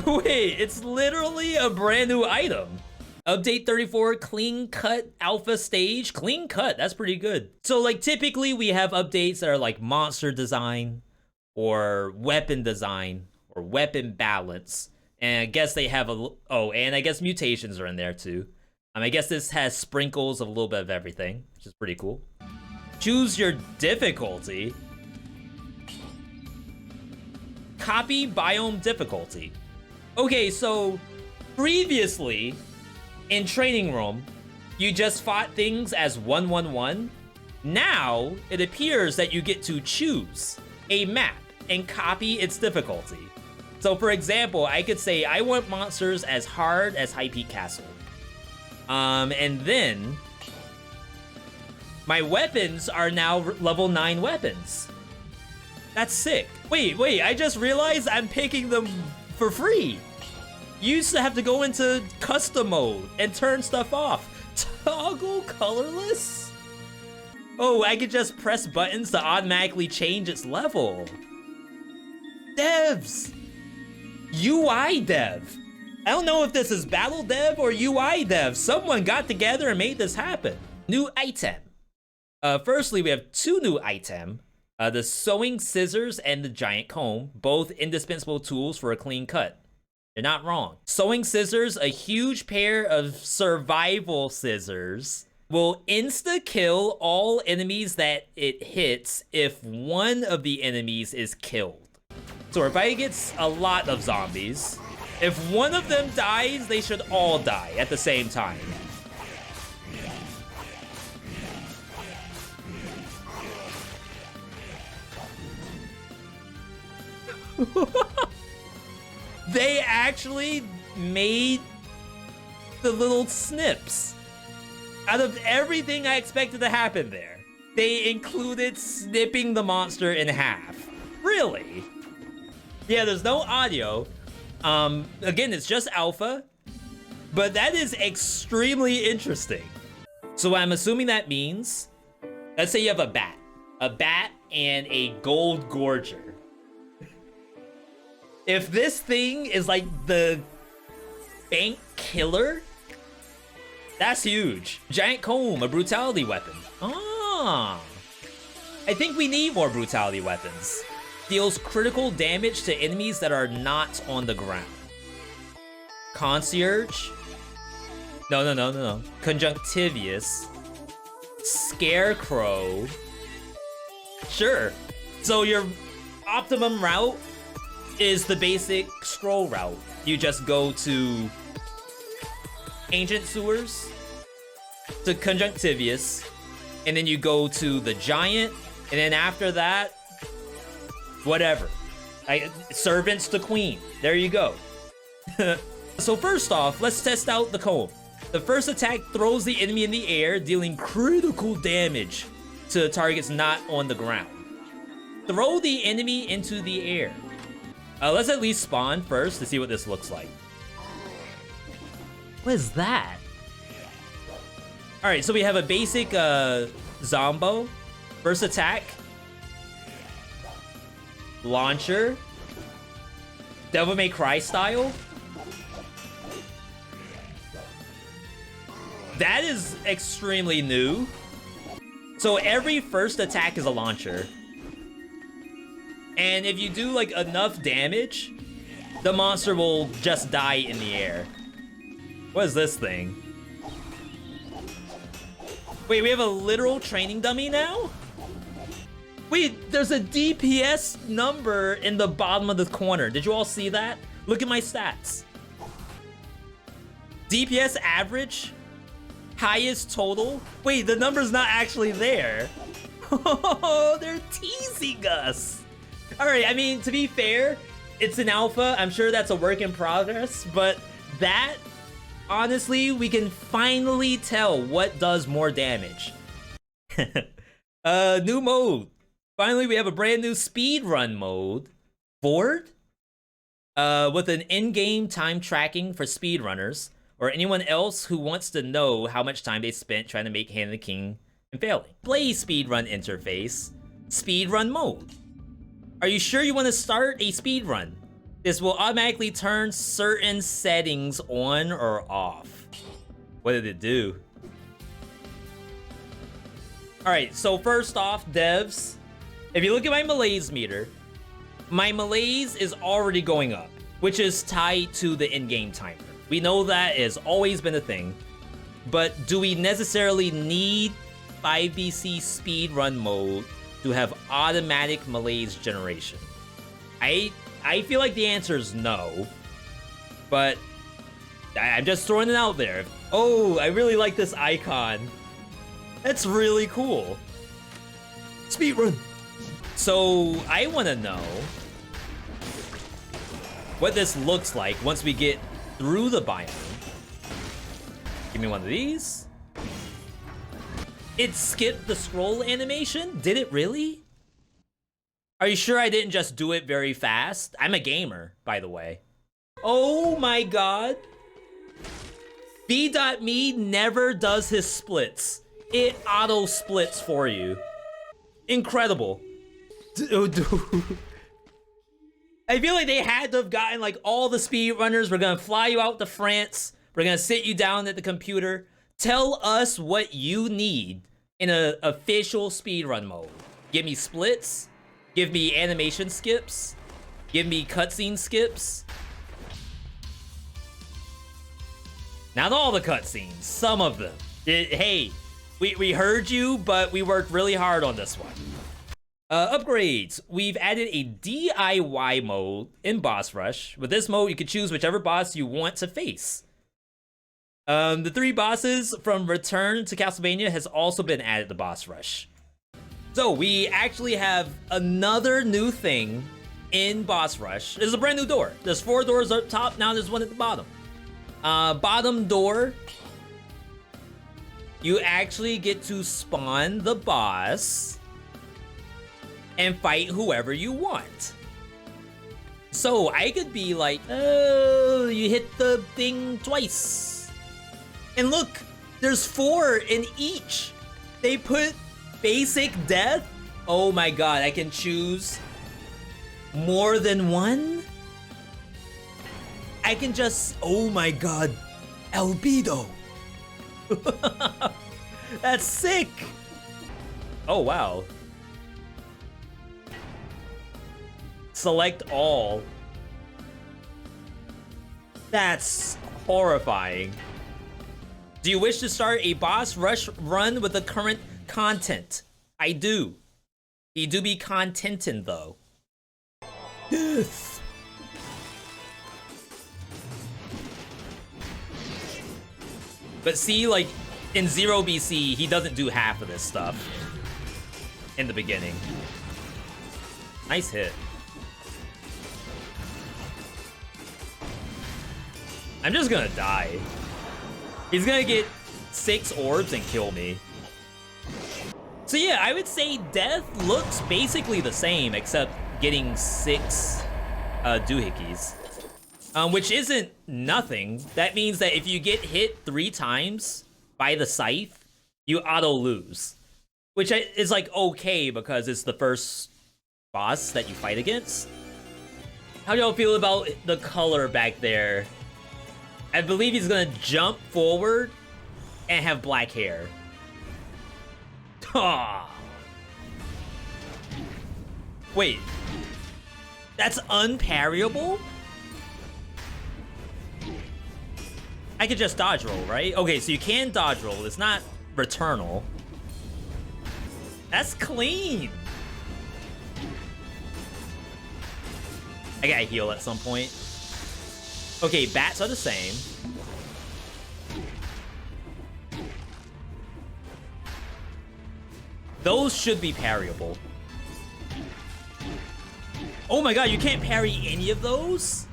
Wait, it's literally a brand new item. Update 34, clean cut alpha stage. Clean cut, that's pretty good. So like typically we have updates that are like monster design or weapon design or weapon balance. And I guess they have and I guess mutations are in there too. I guess this has sprinkles of a little bit of everything, which is pretty cool. Choose your difficulty. Copy biome difficulty. Okay, so previously in training room, you just fought things as 1-1-1. Now it appears that you get to choose a map and copy its difficulty. So for example, I could say I want monsters as hard as High Peak Castle. And then my weapons are now level 9 weapons. That's sick. Wait, I just realized I'm picking them for free. You used to have to go into custom mode and turn stuff off. Toggle colorless? Oh, I could just press buttons to automatically change its level. Devs! UI dev. I don't know if this is battle dev or UI dev. Someone got together and made this happen. New item. Firstly, we have 2 new items. The sewing scissors and the giant comb, both indispensable tools for a clean cut. You're not wrong. Sewing scissors, a huge pair of survival scissors, will insta-kill all enemies that it hits if one of the enemies is killed. So if I get a lot of zombies, if one of them dies, they should all die at the same time. They actually made the little snips. Out of everything I expected to happen there, they included snipping the monster in half. Really? Yeah, there's no audio. Again, it's just alpha, but that is extremely interesting. So I'm assuming that means, let's say you have a bat and a gold gorger. If this thing is like the bank killer, that's huge. Giant comb, a brutality weapon. Ah, I think we need more brutality weapons. Deals critical damage to enemies that are not on the ground. Concierge. No. Conjunctivius. Scarecrow. Sure. So your optimum route is the basic scroll route. You just go to Ancient Sewers, to Conjunctivius, and then you go to the Giant, and then after that, whatever. Servants to Queen. There you go. So first off, let's test out the comb. The first attack throws the enemy in the air, dealing critical damage to targets not on the ground. Throw the enemy into the air. Let's at least spawn first to see what this looks like. What is that? All right, so we have a basic Zombo. First attack. Launcher. Devil May Cry style. That is extremely new. So every first attack is a launcher. And if you do like enough damage, the monster will just die in the air. What is this thing? Wait, we have a literal training dummy now? Wait, there's a DPS number in the bottom of the corner. Did you all see that? Look at my stats. DPS average, highest total. Wait, the number's not actually there. Oh, they're teasing us. All right, I mean, to be fair, it's an alpha. I'm sure that's a work in progress, but that, honestly, we can finally tell what does more damage. New mode. Finally, we have a brand new speedrun mode. Board? With an in-game time tracking for speedrunners, or anyone else who wants to know how much time they spent trying to make Hand of the King and failing. Play speedrun interface. Speedrun mode. Are you sure you want to start a speedrun? This will automatically turn certain settings on or off. What did it do? Alright, so first off, devs, if you look at my malaise meter, my malaise is already going up, which is tied to the in-game timer. We know that has always been a thing, but do we necessarily need 5BC speedrun mode to have automatic malaise generation? I feel like the answer is no, but I'm just throwing it out there. Oh, I really like this icon. That's really cool. Speedrun. So I want to know what this looks like once we get through the biome. Give me one of these. It skipped the scroll animation? Did it really? Are you sure I didn't just do it very fast? I'm a gamer, by the way. Oh my god. Veedotme never does his splits. It auto splits for you. Incredible. Dude. I feel like they had to have gotten like all the speedrunners. We're gonna fly you out to France. We're gonna sit you down at the computer. Tell us what you need in an official speedrun mode. Give me splits. Give me animation skips. Give me cutscene skips. Not all the cutscenes, some of them. Hey, we heard you, but we worked really hard on this one. Upgrades. We've added a DIY mode in Boss Rush. With this mode, you can choose whichever boss you want to face. The 3 bosses from Return to Castlevania has also been added to Boss Rush. So we actually have another new thing in Boss Rush. There's a brand new door. There's 4 doors up top, now there's one at the bottom. Bottom door, you actually get to spawn the boss and fight whoever you want. So I could be like, oh, you hit the thing twice. And look, there's 4 in each. They put basic death. Oh my god, I can choose more than one? I can just, oh my god, albedo. That's sick. Oh wow. Select all. That's horrifying. Do you wish to start a boss rush run with the current content? I do. He do be contentin' though. Death. But see, like, in 0 BC, he doesn't do half of this stuff in the beginning. Nice hit. I'm just gonna die. He's gonna get 6 orbs and kill me. So yeah, I would say death looks basically the same, except getting 6 doohickeys. Which isn't nothing. That means that if you get hit 3 times by the scythe, you auto lose. Which is like okay because it's the first boss that you fight against. How do y'all feel about the color back there? I believe he's gonna jump forward and have black hair. Wait. That's unparryable? I could just dodge roll, right? Okay, so you can dodge roll. It's not returnal. That's clean. I gotta heal at some point. Okay, bats are the same. Those should be parryable. Oh my god, you can't parry any of those?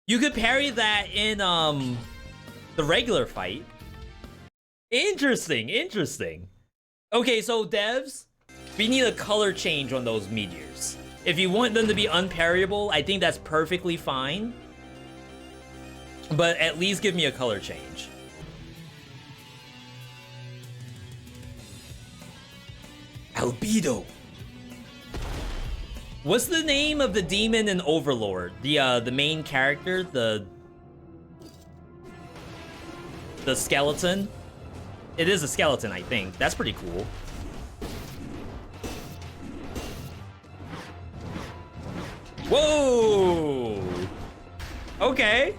You could parry that in the regular fight. Interesting, interesting. Okay, so devs, we need a color change on those meteors. If you want them to be unparryable, I think that's perfectly fine. But at least give me a color change. Albedo. What's the name of the demon in Overlord? The main character, the skeleton? It is a skeleton, I think. That's pretty cool. Whoa! Okay.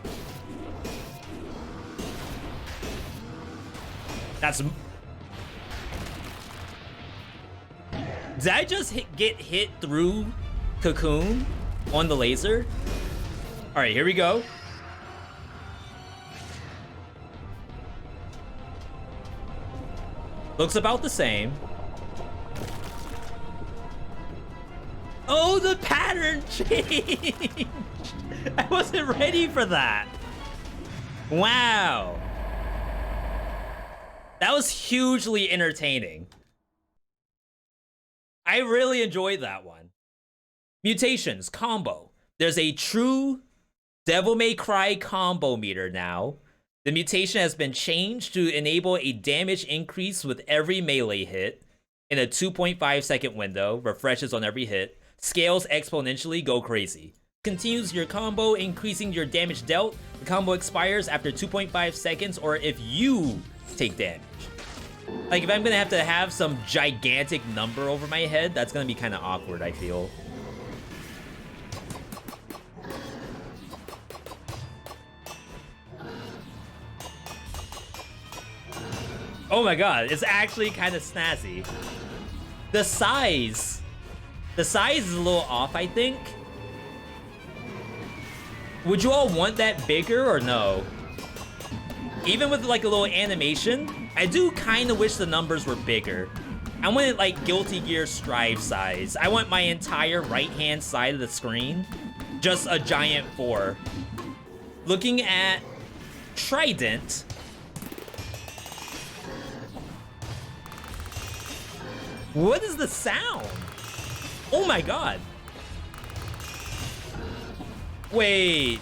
That's... Did I just get hit through Cocoon on the laser? All right, here we go. Looks about the same. Oh, the pattern change! I wasn't ready for that. Wow. That was hugely entertaining. I really enjoyed that one. Mutations, combo. There's a true Devil May Cry combo meter now. The mutation has been changed to enable a damage increase with every melee hit in a 2.5 second window, refreshes on every hit, scales exponentially, go crazy. Continues your combo, increasing your damage dealt. The combo expires after 2.5 seconds or if you take damage. Like, if I'm gonna have to have some gigantic number over my head, that's gonna be kind of awkward, I feel. Oh my god, it's actually kind of snazzy. The size is a little off, I think. Would you all want that bigger or no? Even with like a little animation, I do kind of wish the numbers were bigger. I want it like Guilty Gear Strive size. I want my entire right-hand side of the screen just a giant 4. Looking at Trident. What is the sound? Oh my god. Wait.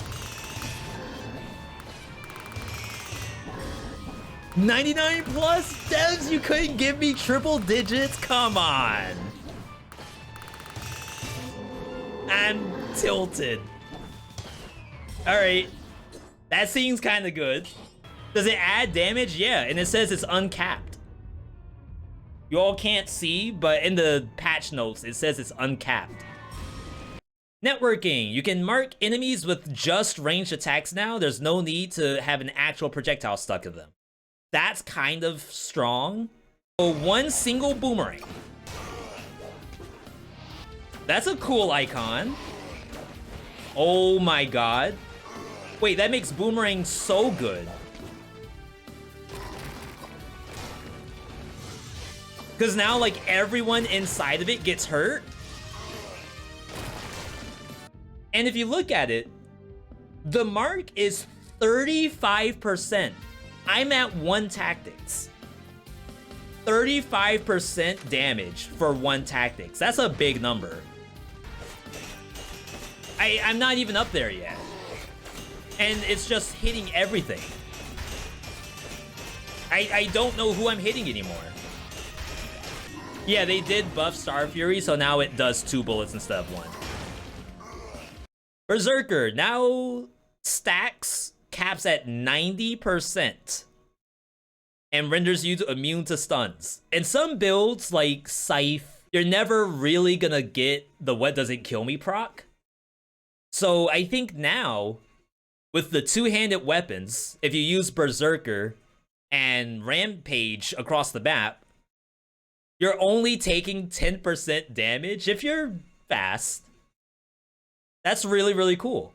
99 plus? Devs, you couldn't give me triple digits? Come on. I'm tilted. Alright. That seems kind of good. Does it add damage? Yeah, and it says it's uncapped. You all can't see, but in the patch notes, it says it's uncapped. Networking. You can mark enemies with just ranged attacks now. There's no need to have an actual projectile stuck in them. That's kind of strong. So one single boomerang. That's a cool icon. Oh my god. Wait, that makes Boomerang so good. Because now, like, everyone inside of it gets hurt. And if you look at it, the mark is 35%. I'm at 1 tactics. 35% damage for 1 tactics. That's a big number. I'm not even up there yet. And it's just hitting everything. I don't know who I'm hitting anymore. Yeah, they did buff Star Fury, so now it does 2 bullets instead of 1. Berserker now stacks caps at 90% and renders you immune to stuns. In some builds like Scythe, you're never really gonna get the what doesn't kill me proc. So I think now, with the 2-handed weapons, if you use Berserker and Rampage across the map, you're only taking 10% damage if you're fast. That's really, really cool.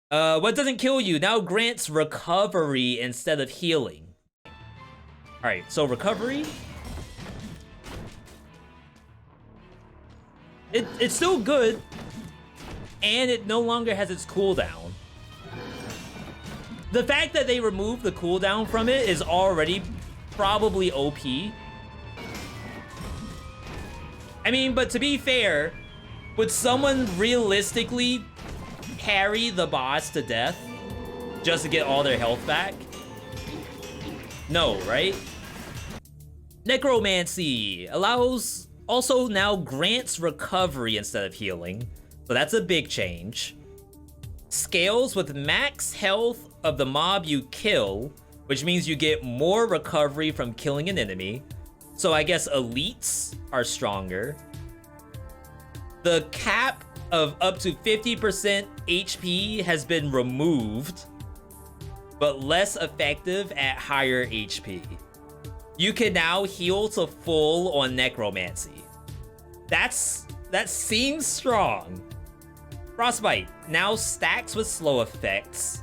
What doesn't kill you now grants recovery instead of healing. All right, so recovery. It's still good, and it no longer has its cooldown. The fact that they removed the cooldown from it is already probably OP. I mean, but to be fair, would someone realistically carry the boss to death just to get all their health back? No, right? Necromancy allows, also now grants recovery instead of healing. so that's a big change. Scales with max health of the mob you kill, which means you get more recovery from killing an enemy. So I guess elites are stronger. The cap of up to 50% HP has been removed, but less effective at higher HP. You can now heal to full on Necromancy. That seems strong. Frostbite now stacks with slow effects.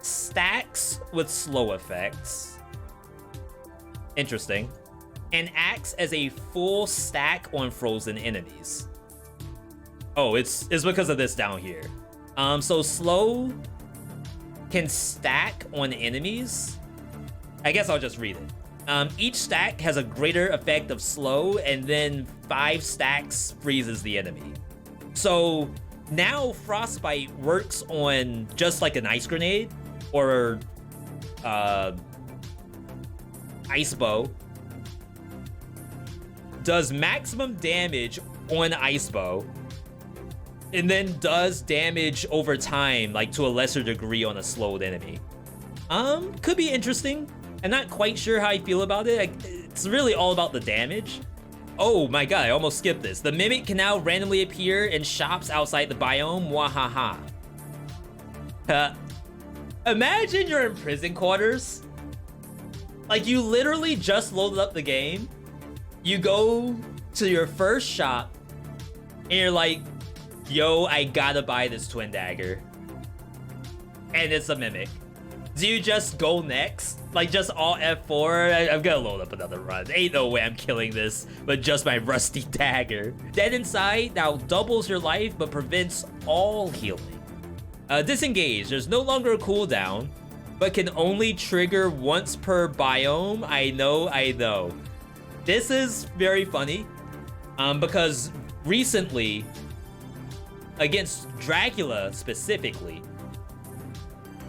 Stacks with slow effects. Interesting. And acts as a full stack on frozen enemies. Oh, it's because of this down here. So slow can stack on enemies. I guess I'll just read it. Each stack has a greater effect of slow, and then 5 stacks freezes the enemy. So now Frostbite works on just like an ice grenade or ice bow. Does maximum damage on ice bow, and then does damage over time, like to a lesser degree on a slowed enemy. Could be interesting. I'm not quite sure how I feel about it. It's really all about the damage. Oh my god, I almost skipped this. The Mimic can now randomly appear in shops outside the biome. Wahaha. Imagine you're in prison quarters. Like, you literally just loaded up the game. You go to your first shop, and you're like, yo, I gotta buy this twin dagger. And it's a Mimic. Do you just go next? Like, just all F4? I'm gonna load up another run. Ain't no way I'm killing this, but just my rusty dagger. Dead Inside now doubles your life, but prevents all healing. Disengage, there's no longer a cooldown, but can only trigger once per biome. I know. This is very funny, because recently, against Dracula specifically,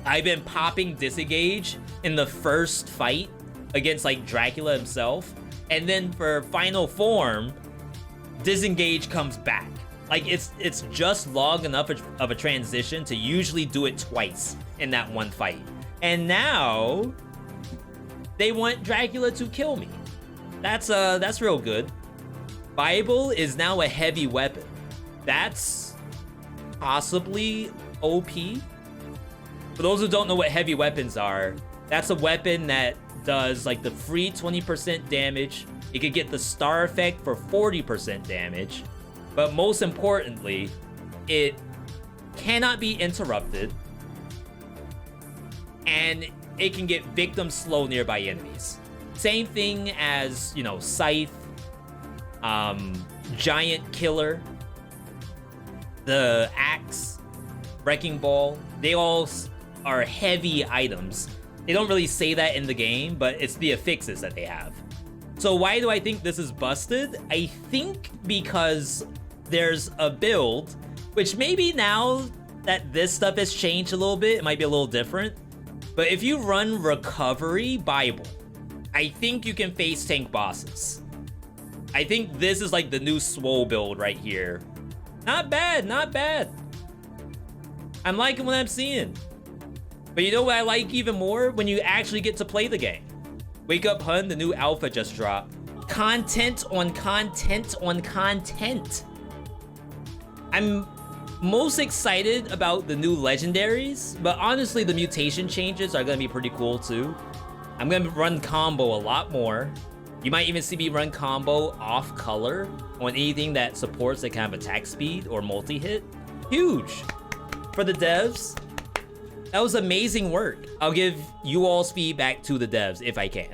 I've been popping Disengage in the first fight against like Dracula himself, and then for final form, Disengage comes back. Like, it's just long enough of a transition to usually do it twice in that one fight. And now they want Dracula to kill me. That's real good. Bible is now a heavy weapon. That's possibly OP. For those who don't know what heavy weapons are, that's a weapon that does like the free 20% damage. It could get the star effect for 40% damage. But most importantly, it cannot be interrupted. And it can get victim slow nearby enemies. Same thing as, you know, Scythe, Giant Killer, the Axe, Wrecking Ball. They all are heavy items. They don't really say that in the game, but it's the affixes that they have. So why do I think this is busted? I think because there's a build, which maybe now that this stuff has changed a little bit, it might be a little different. But if you run Recovery Bible, I think you can face tank bosses. I think this is like the new swole build right here. Not bad, not bad. I'm liking what I'm seeing. But you know what I like even more? When you actually get to play the game. Wake Up Hun, the new alpha just dropped. Content on content on content. I'm most excited about the new legendaries, but honestly, the mutation changes are gonna be pretty cool too. I'm gonna run combo a lot more. You might even see me run combo off color on anything that supports the kind of attack speed or multi-hit. Huge for the devs. That was amazing work. I'll give you all's feedback to the devs if I can.